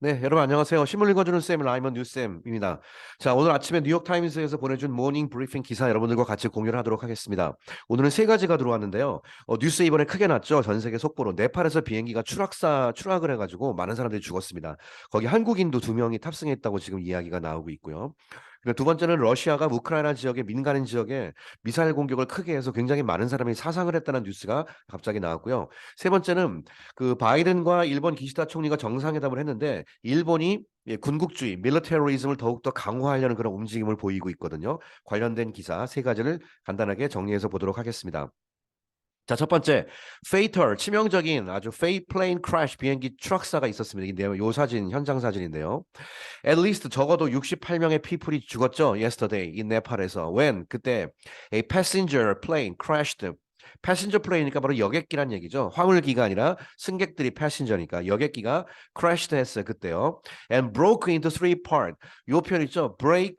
네, 여러분 안녕하세요. 신문 읽어주는 쌤 라이먼 뉴쌤입니다. 자, 오늘 아침에 뉴욕타임스에서 보내준 모닝 브리핑 기사 여러분들과 같이 공유를 하도록 하겠습니다. 오늘은 세 가지가 들어왔는데요. 뉴스 이번에 크게 났죠. 전 세계 속보로 네팔에서 비행기가 추락을 해가지고 많은 사람들이 죽었습니다. 거기 한국인도 두 명이 탑승했다고 지금 이야기가 나오고 있고요. 그리고 두 번째는 러시아가 우크라이나 지역의 민간인 지역에 미사일 공격을 크게 해서 굉장히 많은 사람이 사상을 했다는 뉴스가 갑자기 나왔고요. 세 번째는 그 바이든과 일본 기시다 총리가 정상회담을 했는데 일본이 군국주의, 밀리터리즘을 더욱더 강화하려는 그런 움직임을 보이고 있거든요. 관련된 기사 세 가지를 간단하게 정리해서 보도록 하겠습니다. 자, 첫 번째, fatal, 치명적인 아주 fake plane crash 비행기 추락사가 있었습니다. 요 사진, 현장 사진인데요. At least 적어도 68명의 people이 죽었죠. Yesterday, 이 네팔에서. When? 그때 a passenger plane crashed. 패신저 플레이니까 바로 여객기란 얘기죠. 화물기가 아니라 승객들이 패신저니까 여객기가 crashed 했어요. 그때요. And broke into three part. 요 표현 있죠. break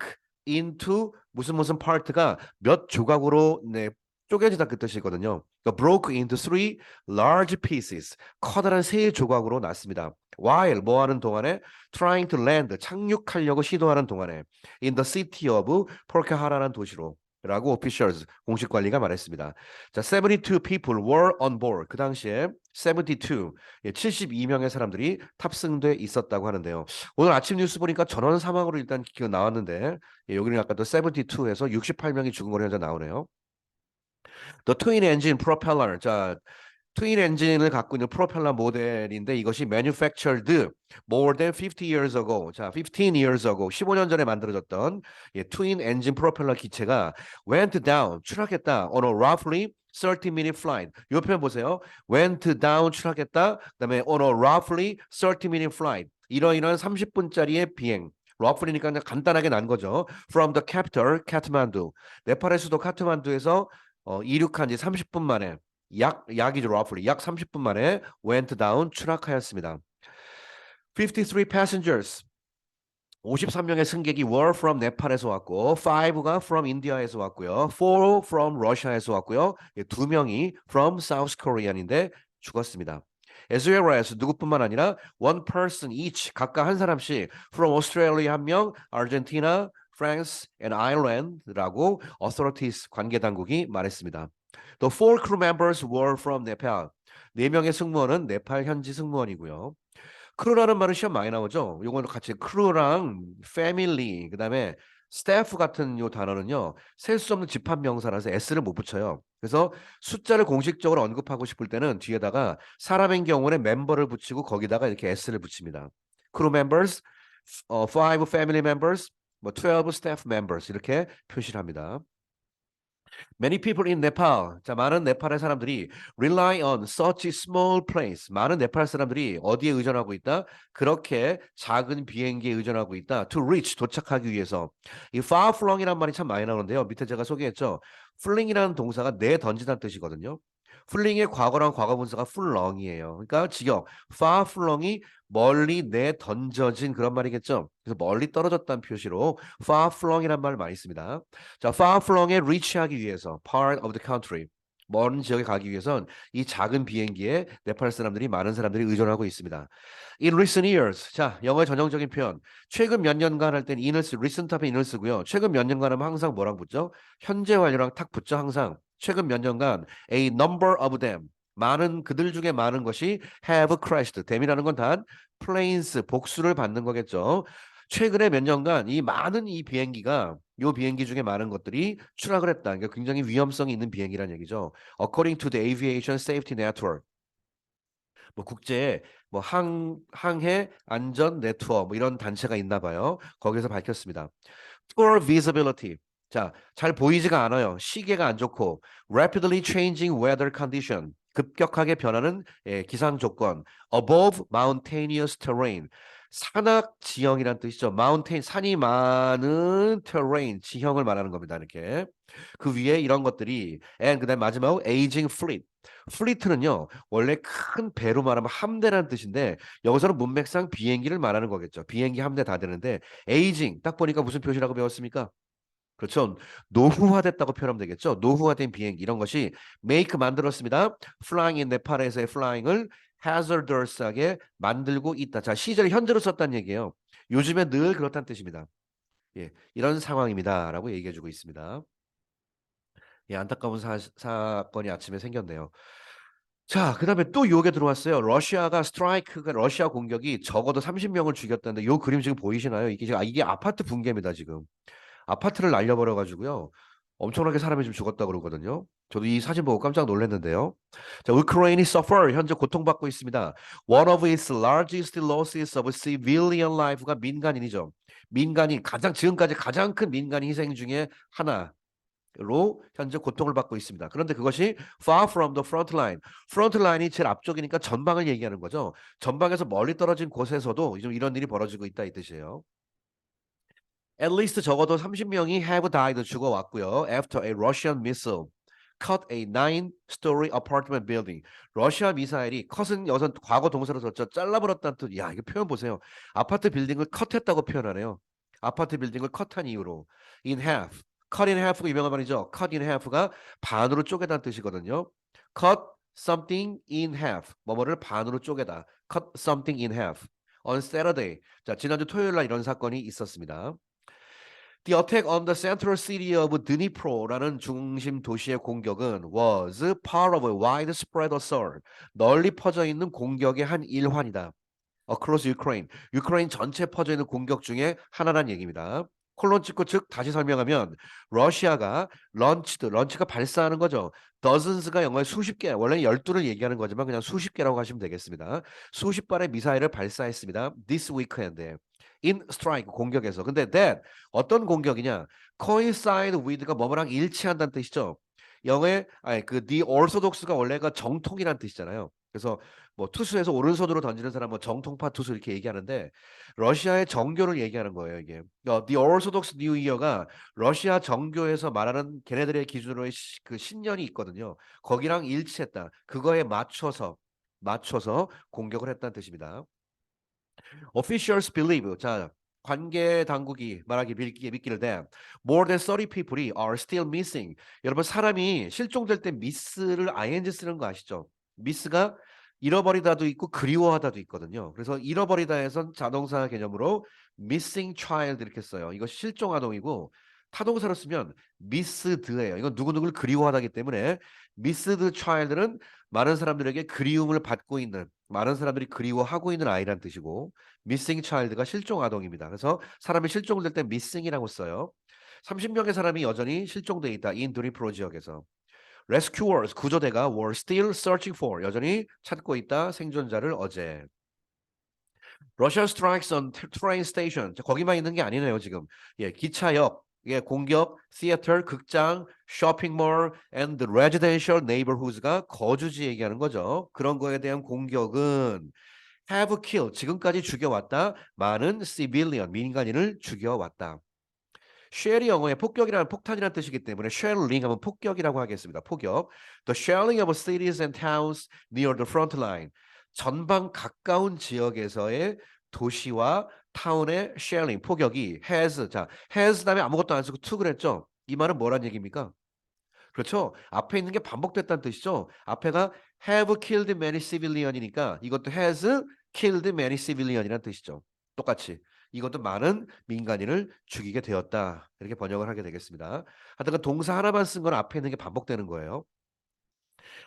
into 무슨 part가 몇 조각으로 쪼개지다 그 뜻이거든요. 그러니까 broke into three large pieces. 커다란 세 조각으로 났습니다. while 뭐 하는 동안에 trying to land 착륙하려고 시도하는 동안에 in the city of 포르케하라는 도시로 라고 officials 공식 관리가 말했습니다. 자, 72 people were on board. 그 당시에 72, 72명의 사람들이 탑승돼 있었다고 하는데요. 오늘 아침 뉴스 보니까 전원 사망으로 일단 나왔는데 여기는 아까 또 72에서 68명이 죽은 걸로 현재 나오네요. The twin engine propeller. 자, 트윈 엔진을 갖고 있는 프로펠러 모델인데 이것이 manufactured more than 50 years ago. 자, 15 years ago. 15년 전에 만들어졌던 트윈 엔진 프로펠러 기체가 went down. 추락했다. on a roughly 30-minute flight. 이 표현 보세요. went down 추락했다. 그다음에 on a roughly 30-minute flight. 이러이러한 30분짜리의 비행. roughly니까 그냥 간단하게 난 거죠. From the capital, 카트만두. 네팔의 수도 카트만두에서 이륙한 지 30분 만에 약이죠, roughly. 약 30분 만에 went down 추락하였습니다. 53 passengers. 53명의 승객이 were from 네팔에서 왔고 5가 from 인디아에서 왔고요. 4 from 러시아에서 왔고요. 2명이 from South Korean인데 죽었습니다. As well as 누구뿐만 아니라 one person each 각각 한 사람씩 from Australia 한 명, Argentina, France and Ireland라고 authorities 관계 당국이 말했습니다. The four crew members were from Nepal. 네 명의 승무원은 네팔 현지 승무원이고요. 크루라는 말은 시험 많이 나오죠. 요거는 같이 크루랑 패밀리 그다음에 스태프 같은 요 단어는요. 셀 수 없는 집합 명사라서 s를 못 붙여요. 그래서 숫자를 공식적으로 언급하고 싶을 때는 뒤에다가 사람인 경우는 멤버를 붙이고 거기다가 이렇게 s를 붙입니다. crew members, 5 family members, 뭐 12 staff members 이렇게 표시를 합니다. Many people in Nepal. 자, 많은 네팔의 사람들이 rely on such small planes. 많은 네팔 사람들이 어디에 의존하고 있다? 그렇게 작은 비행기에 의존하고 있다. To reach, 도착하기 위해서. 이 far flong이라는 말이 참 많이 나오는데요. 밑에 제가 소개했죠. fling이라는 동사가 내던지다는 뜻이거든요. fling의 과거랑 과거분사가 flong이에요. 그러니까 직역, far flong이 멀리 내던져진 그런 말이겠죠. 그래서 멀리 떨어졌다는 표시로 far flong이라는 말을 많이 씁니다. 자, far flong에 reach하기 위해서 part of the country 먼 지역에 가기 위해선 이 작은 비행기에 네팔 사람들이 많은 사람들이 의존하고 있습니다. In recent years, 자 영어의 전형적인 표현 최근 몇 년간 할 때는 in을 recent 앞에 in을 쓰고요. 최근 몇 년간 하면 항상 뭐랑 붙죠? 현재 완료랑 탁 붙죠 항상. 최근 몇 년간 a number of them 많은 그들 중에 많은 것이 have crashed. them이라는 건 단 planes 복수를 받는 거겠죠. 최근에 몇 년간 이 많은 이 비행기가 요 비행기 중에 많은 것들이 추락을 했다. 그러니까 굉장히 위험성이 있는 비행기라는 얘기죠. According to the Aviation Safety Network. 뭐 국제 뭐 항해 안전 네트워크 뭐 이런 단체가 있나 봐요. 거기서 밝혔습니다. Poor visibility. 자, 잘 보이지가 않아요. 시계가 안 좋고 rapidly changing weather condition. 급격하게 변하는 기상 조건. Above mountainous terrain. 산악 지형이란 뜻이죠. mountain 산이 많은 terrain 지형을 말하는 겁니다. 이렇게 그 위에 이런 것들이 and 그다음 마지막으로 aging fleet. 플리트는요 원래 큰 배로 말하면 함대라는 뜻인데 여기서는 문맥상 비행기를 말하는 거겠죠. 비행기 함대 다 되는데 에이징 딱 보니까 무슨 표시라고 배웠습니까? 그렇죠. 노후화됐다고 표현하면 되겠죠. 노후화된 비행기 이런 것이 make 만들었습니다. flying in 네팔에서의 flying을 hazardous하게 만들고 있다. 자, 시제를 현재로 썼다는 얘기예요. 요즘에 늘 그렇다는 뜻입니다. 예, 이런 상황입니다라고 얘기해주고 있습니다. 예, 안타까운 사건이 아침에 생겼네요. 자, 그다음에 또 요게 들어왔어요. 러시아 공격이 적어도 30명을 죽였다는데 요 그림 지금 보이시나요? 이게 지금 이게 아파트 붕괴입니다, 지금. 아파트를 날려버려 가지고요. 엄청나게 사람이 좀 죽었다 그러거든요. 저도 이 사진 보고 깜짝 놀랐는데요. 자, 우크라이나이 suffer 현재 고통받고 있습니다. One of its largest losses of civilian life가 민간인이죠. 민간인 지금까지 가장 큰 민간 희생 중에 하나. 로 현재 고통을 받고 있습니다. 그런데 그것이 far from the front line. 프론트 라인이 제일 앞쪽이니까 전방을 얘기하는 거죠. 전방에서 멀리 떨어진 곳에서도 좀 이런 일이 벌어지고 있다 이 뜻이에요. At least 적어도 30명이 have died 죽어왔고요. After a Russian missile cut a 9-story apartment building. 러시아 미사일이 컷은 여기서 과거 동사로 썼죠. 잘라버렸다는 뜻. 야, 이거 표현 보세요. 아파트 빌딩을 컷했다고 표현하네요. 아파트 빌딩을 컷한 이유로 in half. cut in half가 유명한 말이죠. cut in half가 반으로 쪼개다는 뜻이거든요. cut something in half. 뭐뭐를 반으로 쪼개다. cut something in half. On Saturday. 자, 지난주 토요일 날 이런 사건이 있었습니다. The attack on the central city of Dnipro라는 중심 도시의 공격은 was part of a widespread assault. 널리 퍼져 있는 공격의 한 일환이다. Across Ukraine. 유크레인 전체 퍼져 있는 공격 중에 하나란 얘기입니다. 콜론 찍고 즉 다시 설명하면 러시아가 런치가 발사하는 거죠. dozens가 영어에 수십 개, 원래 12를 얘기하는 거지만 그냥 수십 개라고 하시면 되겠습니다. 수십 발의 미사일을 발사했습니다. This weekend. in strike 공격에서. 근데 that 어떤 공격이냐? coincide with가 뭐뭐랑 일치한다는 뜻이죠. 영어에 그 the orthodox가 원래가 정통이라는 뜻이잖아요. 그래서 뭐 투수에서 오른손으로 던지는 사람 뭐 정통파 투수 이렇게 얘기하는데 러시아의 정교를 얘기하는 거예요, 이게. The Orthodox New Year가 러시아 정교에서 말하는 걔네들의 기준으로의 그 신년이 있거든요. 거기랑 일치했다. 그거에 맞춰서 공격을 했다는 뜻입니다. Officials believe. 자, 관계 당국이 말하기 믿기를 돼. More than 30 people이 are still missing. 여러분 사람이 실종될 때 miss를 ing 쓰는 거 아시죠? miss가 잃어버리다도 있고 그리워하다도 있거든요. 그래서 잃어버리다에선 자동사 개념으로 missing child 이렇게 써요. 이거 실종 아동이고 타동사로 쓰면 missed예요. 이건 누구누구를 그리워하다기 때문에 missed child는 많은 사람들에게 그리움을 받고 있는 많은 사람들이 그리워하고 있는 아이란 뜻이고 missing child가 실종 아동입니다. 그래서 사람이 실종될 때 missing이라고 써요. 30명의 사람이 여전히 실종돼 있다. 인 드니프로 지역에서. Rescuers 구조대가 were still searching for 여전히 찾고 있다. 생존자를 어제. Russia strikes on train station. 거기만 있는 게 아니네요, 지금. 예, 기차역, 예, 공격, theater, 극장, 쇼핑몰, and residential neighborhoods가 거주지 얘기하는 거죠. 그런 거에 대한 공격은 have killed, 지금까지 죽여왔다. 많은 civilian, 민간인을 죽여왔다. 쉘이 영어에 폭격이라는 폭탄이라는 뜻이기 때문에 shelling 하면 폭격이라고 하겠습니다. 폭격. The shelling of cities and towns near the front line. 전방 가까운 지역에서의 도시와 타운의 shelling, 폭격이 has 다음에 아무것도 안 쓰고 to 그랬죠. 이 말은 뭐란 얘기입니까? 그렇죠. 앞에 있는 게 반복됐다는 뜻이죠. 앞에가 have killed many civilian이니까 이것도 has killed many civilian이라는 뜻이죠. 똑같이. 이것도 많은 민간인을 죽이게 되었다. 이렇게 번역을 하게 되겠습니다. 하여튼 그 동사 하나만 쓴 건 앞에 있는 게 반복되는 거예요.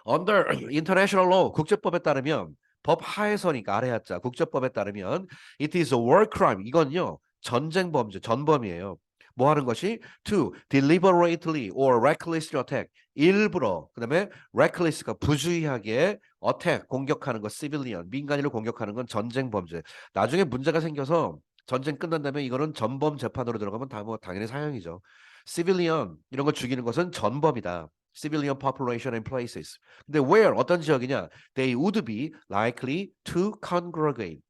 Under international law, 국제법에 따르면 법 하에서니까 아래 하자 국제법에 따르면 it is a war crime. 이건요. 전쟁 범죄, 전범이에요. 뭐 하는 것이 to deliberately or recklessly attack 일부러 그다음에 reckless가 부주의하게 attack 공격하는 것 civilian 민간인을 공격하는 건 전쟁 범죄. 나중에 문제가 생겨서 전쟁 끝난 다음에 이거는 전범 재판으로 들어가면 다 뭐 당연히 사형이죠. civilian 이런 거 죽이는 것은 전범이다. civilian population and places. 근데 where 어떤 지역이냐? They would be likely to congregate.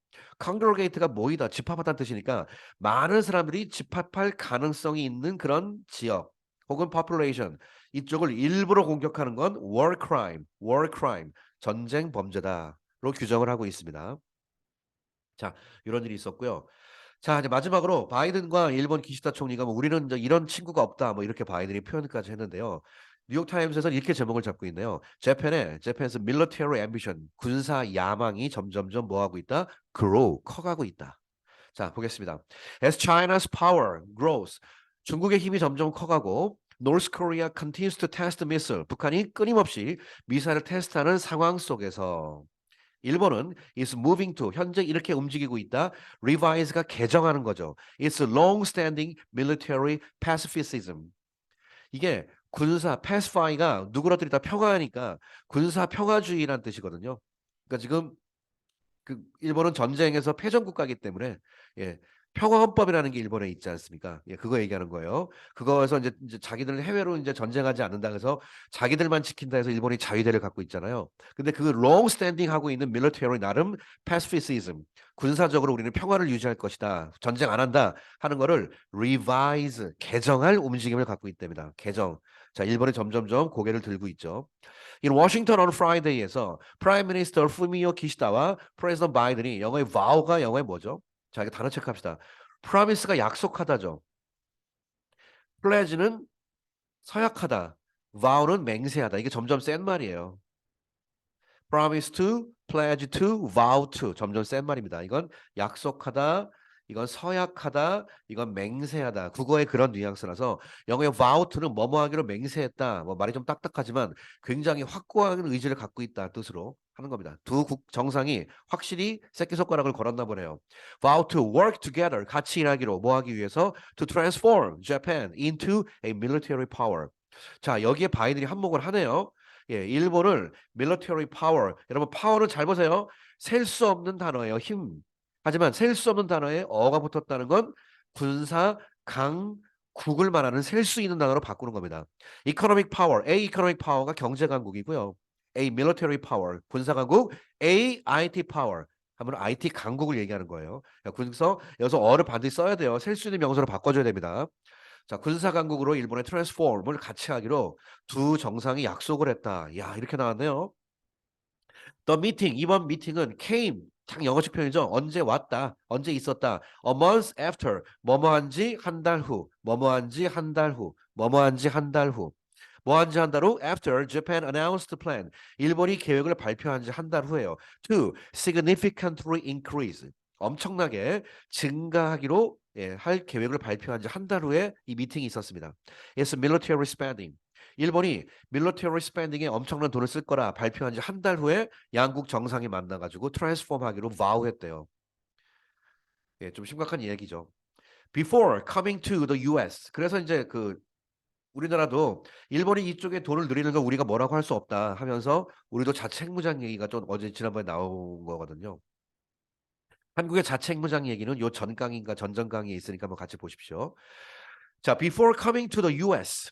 congregate가 모이다, 집합하다는 뜻이니까 많은 사람들이 집합할 가능성이 있는 그런 지역 혹은 population 이쪽을 일부러 공격하는 건 war crime, 전쟁 범죄다로 규정을 하고 있습니다. 자, 이런 일이 있었고요. 자, 이제 마지막으로 바이든과 일본 기시다 총리가 뭐 우리는 이제 이런 친구가 없다 뭐 이렇게 바이든이 표현까지 했는데요. 뉴욕타임스에서는 이렇게 제목을 잡고 있네요. Japan's military ambition, 군사 야망이 점점점 뭐하고 있다? grow, 커가고 있다. 자, 보겠습니다. As China's power grows, 중국의 힘이 점점 커가고 North Korea continues to test missile, 북한이 끊임없이 미사일을 테스트하는 상황 속에서 일본은 is moving to, 현재 이렇게 움직이고 있다. revise가 개정하는 거죠. It's long-standing military pacifism. 이게 군사 pacify가 누구라들이 다 평화하니까 군사 평화주의란 뜻이거든요. 그러니까 지금 그 일본은 전쟁에서 패전 국가이기 때문에 예. 평화헌법이라는 게 일본에 있지 않습니까? 예, 그거 얘기하는 거예요. 그거에서 이제 자기들 해외로 이제 전쟁하지 않는다 해서 자기들만 지킨다 해서 일본이 자위대를 갖고 있잖아요. 근데 그 long standing 하고 있는 military 나름 pacifism 군사적으로 우리는 평화를 유지할 것이다. 전쟁 안 한다 하는 거를 revise 개정할 움직임을 갖고 있답니다. 개정. 자, 일본이 점점점 고개를 들고 있죠. In Washington on Friday에서 Prime Minister Fumio Kishida와 President 바이든이 영어의 vow가 영어의 뭐죠? 자, 이거 단어 체크합시다. Promise가 약속하다죠. Pledge는 서약하다. Vow는 맹세하다. 이게 점점 센 말이에요. Promise to, pledge to, vow to. 점점 센 말입니다. 이건 약속하다, 이건 서약하다, 이건 맹세하다. 국어의 그런 뉘앙스라서 영어의 vow to는 뭐뭐 하기로 맹세했다. 뭐 말이 좀 딱딱하지만 굉장히 확고한 의지를 갖고 있다 뜻으로 하는 겁니다. 두 정상이 확실히 새끼손가락을 걸었나 보네요. vow to work together. 같이 일하기로 뭐 하기 위해서 to transform Japan into a military power. 자, 여기에 바이든이 한몫을 하네요. 예, 일본을 military power. 여러분 파워는 잘 보세요. 셀 수 없는 단어예요. 힘. 하지만 셀 수 없는 단어에 어가 붙었다는 건 군사 강국을 말하는 셀 수 있는 단어로 바꾸는 겁니다. economic power. A economic power가 경제 강국이고요. A military power. 군사 강국. A IT power. 하면 IT 강국을 얘기하는 거예요. 그래서 여기서 어를 반드시 써야 돼요. 셀 수 있는 명사로 바꿔줘야 됩니다. 자, 군사 강국으로 일본의 트랜스폼을 같이 하기로 두 정상이 약속을 했다. 야, 이렇게 나왔네요. The meeting, 이번 미팅은 came, 참 영어식 표현이죠. 언제 왔다, 언제 있었다. A month after, 뭐뭐한지 한 달 후, 뭐뭐한지 한 달 후, 뭐뭐한지 한 달 후. 뭐한지 한 달 후, after Japan announced the plan. 일본이 계획을 발표한 지 한 달 후에요. To significantly increase. 엄청나게 증가하기로 할 계획을 발표한 지 한 달 후에 이 미팅이 있었습니다. It's military spending. 일본이 military spending에 엄청난 돈을 쓸 거라 발표한 지 한 달 후에 양국 정상이 만나가지고 트랜스폼 하기로 vow했대요. 예, 좀 심각한 얘기죠. Before coming to the US. 그래서 이제 그 우리나라도 일본이 이쪽에 돈을 들이는 걸 우리가 뭐라고 할 수 없다 하면서 우리도 자체 핵무장 얘기가 좀 어제 지난번에 나온 거거든요. 한국의 자체 핵무장 얘기는 요 전 강의인가 전전 강의에 있으니까 한번 같이 보십시오. 자, before coming to the US.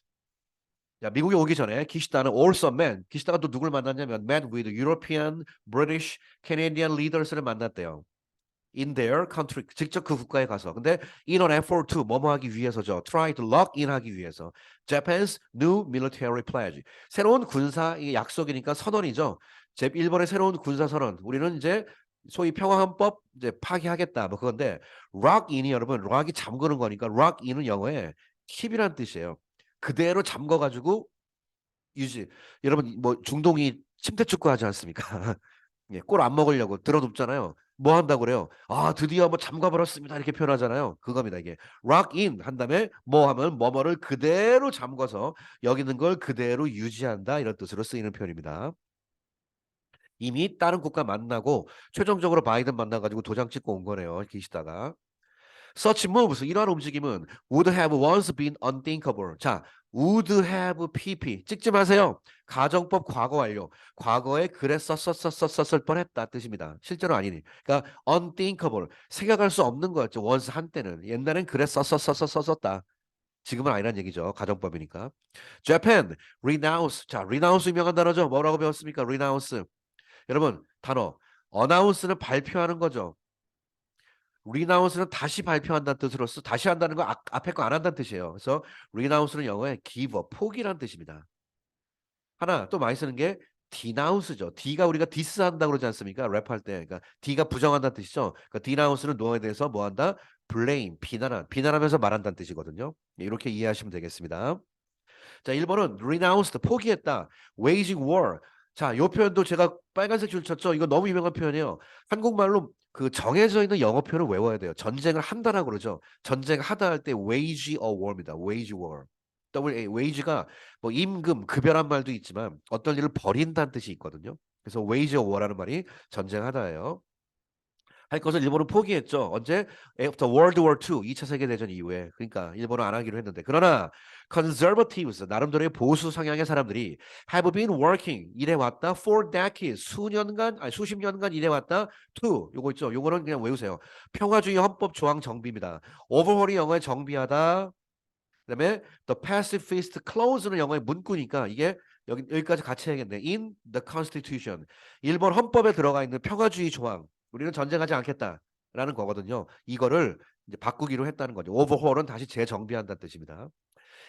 자, 미국에 오기 전에 기시다는 also met. 기시다가 또 누굴 만났냐면 met with European, British, Canadian leaders를 만났대요. In their country. 직접 그 국가에 가서. 근데 in an effort to 뭐뭐 하기 위해서죠. Try to lock in 하기 위해서. Japan's new military pledge. 새로운 군사 약속이니까 선언이죠. 일본의 새로운 군사 선언. 우리는 이제 소위 평화헌법 이제 파기하겠다. 뭐 그건데 lock in이 여러분 lock이 잠그는 거니까 lock in은 영어에 keep이란 뜻이에요. 그대로 잠궈가지고 유지. 여러분 뭐 중동이 침대 축구 하지 않습니까? 예, 골 안 먹으려고 들어눕잖아요. 뭐 한다고 그래요? 아, 드디어 뭐 잠가버렸습니다. 이렇게 표현하잖아요. 그겁니다. 이게 lock in 한 다음에 뭐 하면 뭐뭐를 그대로 잠궈서 여기 있는 걸 그대로 유지한다. 이런 뜻으로 쓰이는 표현입니다. 이미 다른 국가 만나고 최종적으로 바이든 만나가지고 도장 찍고 온 거네요. 기시다가. Such moves, 이러한 움직임은 would have once been unthinkable. 자, would have pp. 찍지 마세요. 가정법 과거 완료. 과거에 그랬었을 뻔했다 뜻입니다. 실제로 아니니. 그러니까 unthinkable. 생각할 수 없는 거였죠. once 한때는. 옛날엔 그랬었었다. 지금은 아니란 얘기죠. 가정법이니까. Japan, renounce. 자, renounce 유명한 단어죠. 뭐라고 배웠습니까? renounce. 여러분, 단어. announce는 발표하는 거죠. renounce는 다시 발표한다는 뜻으로서 다시 한다는 거 앞에 거 안 한다는 뜻이에요. 그래서 renounce는 영어에 give up, 포기란 뜻입니다. 하나 또 많이 쓰는 게 denounce죠. D가 우리가 디스한다고 그러지 않습니까? 랩할 때. 그러니까 D가 부정한다는 뜻이죠. 그러니까 denounce는 노에 대해서 뭐 한다? blame, 비난하면서 말한다는 뜻이거든요. 이렇게 이해하시면 되겠습니다. 자, 1번은 renounced, 포기했다. waging war. 자, 요 표현도 제가 빨간색 줄 쳤죠. 이거 너무 유명한 표현이에요. 한국말로 그 정해져 있는 영어 표현을 외워야 돼요. 전쟁을 한다라고 그러죠. 전쟁하다 할 때 wage a war입니다. wage war. wage가 뭐 임금, 급여란 말도 있지만 어떤 일을 벌인다는 뜻이 있거든요. 그래서 wage a war라는 말이 전쟁하다예요. 할 것을 일본은 포기했죠. 언제? After World War II, 2차 세계대전 이후에. 그러니까 일본은 안 하기로 했는데. 그러나 conservatives, 나름대로의 보수 성향의 사람들이 have been working, 일해왔다 for decades, 수년간, 아니 수십 년간 일해왔다 to, 요거 있죠. 요거는 그냥 외우세요. 평화주의 헌법 조항 정비입니다. overhaul이 영어의 정비하다. 그다음에 the pacifist clause는 영어의 문구니까 이게 여기까지 같이 해야겠네. In the Constitution. 일본 헌법에 들어가 있는 평화주의 조항. 우리는 전쟁하지 않겠다라는 거거든요. 이거를 이제 바꾸기로 했다는 거죠. overhaul은 다시 재정비한다는 뜻입니다.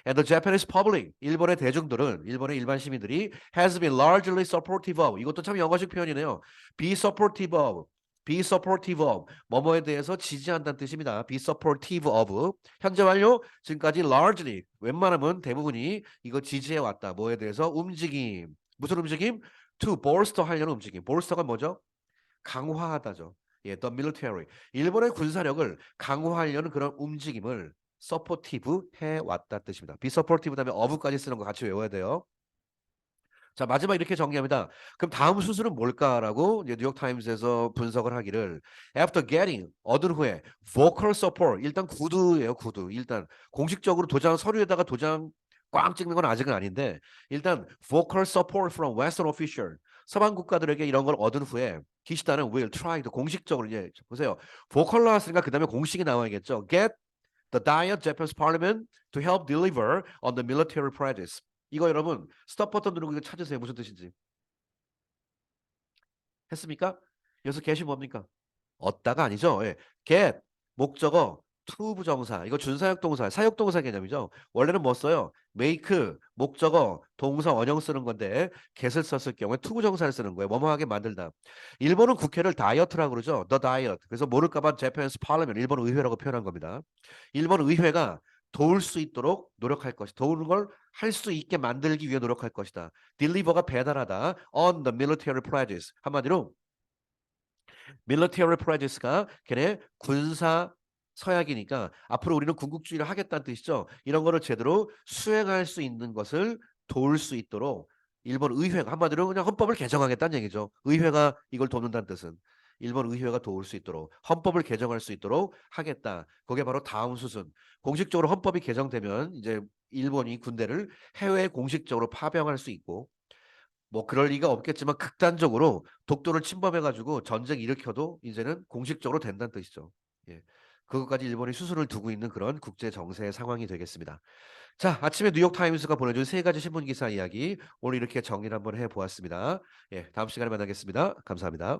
And the Japanese public, 일본의 대중들은, 일본의 일반 시민들이 has been largely supportive of, 이것도 참 영어식 표현이네요. be supportive of, be supportive of, 뭐뭐에 대해서 지지한다는 뜻입니다. be supportive of. 현재 완료, 지금까지 largely, 웬만하면 대부분이 이거 지지해 왔다. 뭐에 대해서? 움직임. 무슨 움직임? to bolster 하려는 움직임. bolster가 뭐죠? 강화하다죠. 예, the military. 일본의 군사력을 강화하려는 그런 움직임을 supportive 해왔다 뜻입니다. be supportive 다음에 of까지 쓰는 거 같이 외워야 돼요. 자, 마지막 이렇게 정리합니다. 그럼 다음 수술은 뭘까라고 이제 뉴욕타임스에서 분석을 하기를 after getting, 얻은 후에 vocal support, 일단 구두예요, 구두. 일단 공식적으로 도장 서류에다가 도장 꽝 찍는 건 아직은 아닌데 일단 vocal support from Western official, 서방 국가들에게 이런 걸 얻은 후에 기시다는 will try to 공식적으로 이제 보세요. vocal 나왔으니까 그 다음에 공식이 나와야겠죠. get the Diet Japanese Parliament to help deliver on the military practice. 이거 여러분 스톱 버튼 누르고 이거 찾으세요. 무슨 뜻인지. 했습니까? 여기서 get이 뭡니까? 얻다가 아니죠. 예. get 목적어 to 부정사. 이거 준사역 동사, 사역 동사 개념이죠. 원래는 뭐 써요? make 목적어 동사 원형 쓰는 건데 get을 썼을 경우에 to 부정사를 쓰는 거예요. 뭐뭐하게 만들다. 일본은 국회를 다이어트라고 그러죠. the diet. 그래서 모를까봐 Japanese Parliament, 일본 의회라고 표현한 겁니다. 일본 의회가 도울 수 있도록 노력할 것이, 도우는 걸 할 수 있게 만들기 위해 노력할 것이다. deliver가 배달하다. on the military pledges. 한마디로 military pledges가 걔네 군사 서약이니까 앞으로 우리는 군국주의를 하겠다는 뜻이죠. 이런 거를 제대로 수행할 수 있는 것을 도울 수 있도록 일본 의회가 한마디로 그냥 헌법을 개정하겠다는 얘기죠. 의회가 이걸 돕는다는 뜻은 일본 의회가 도울 수 있도록 헌법을 개정할 수 있도록 하겠다. 그게 바로 다음 수순. 공식적으로 헌법이 개정되면 이제 일본이 군대를 해외에 공식적으로 파병할 수 있고 뭐 그럴 리가 없겠지만 극단적으로 독도를 침범해가지고 전쟁 일으켜도 이제는 공식적으로 된다는 뜻이죠. 예. 그것까지 일본이 수순을 두고 있는 그런 국제 정세 상황이 되겠습니다. 자, 아침에 뉴욕타임스가 보내준 세 가지 신문 기사 이야기 오늘 이렇게 정리를 한번 해보았습니다. 예, 다음 시간에 만나겠습니다. 감사합니다.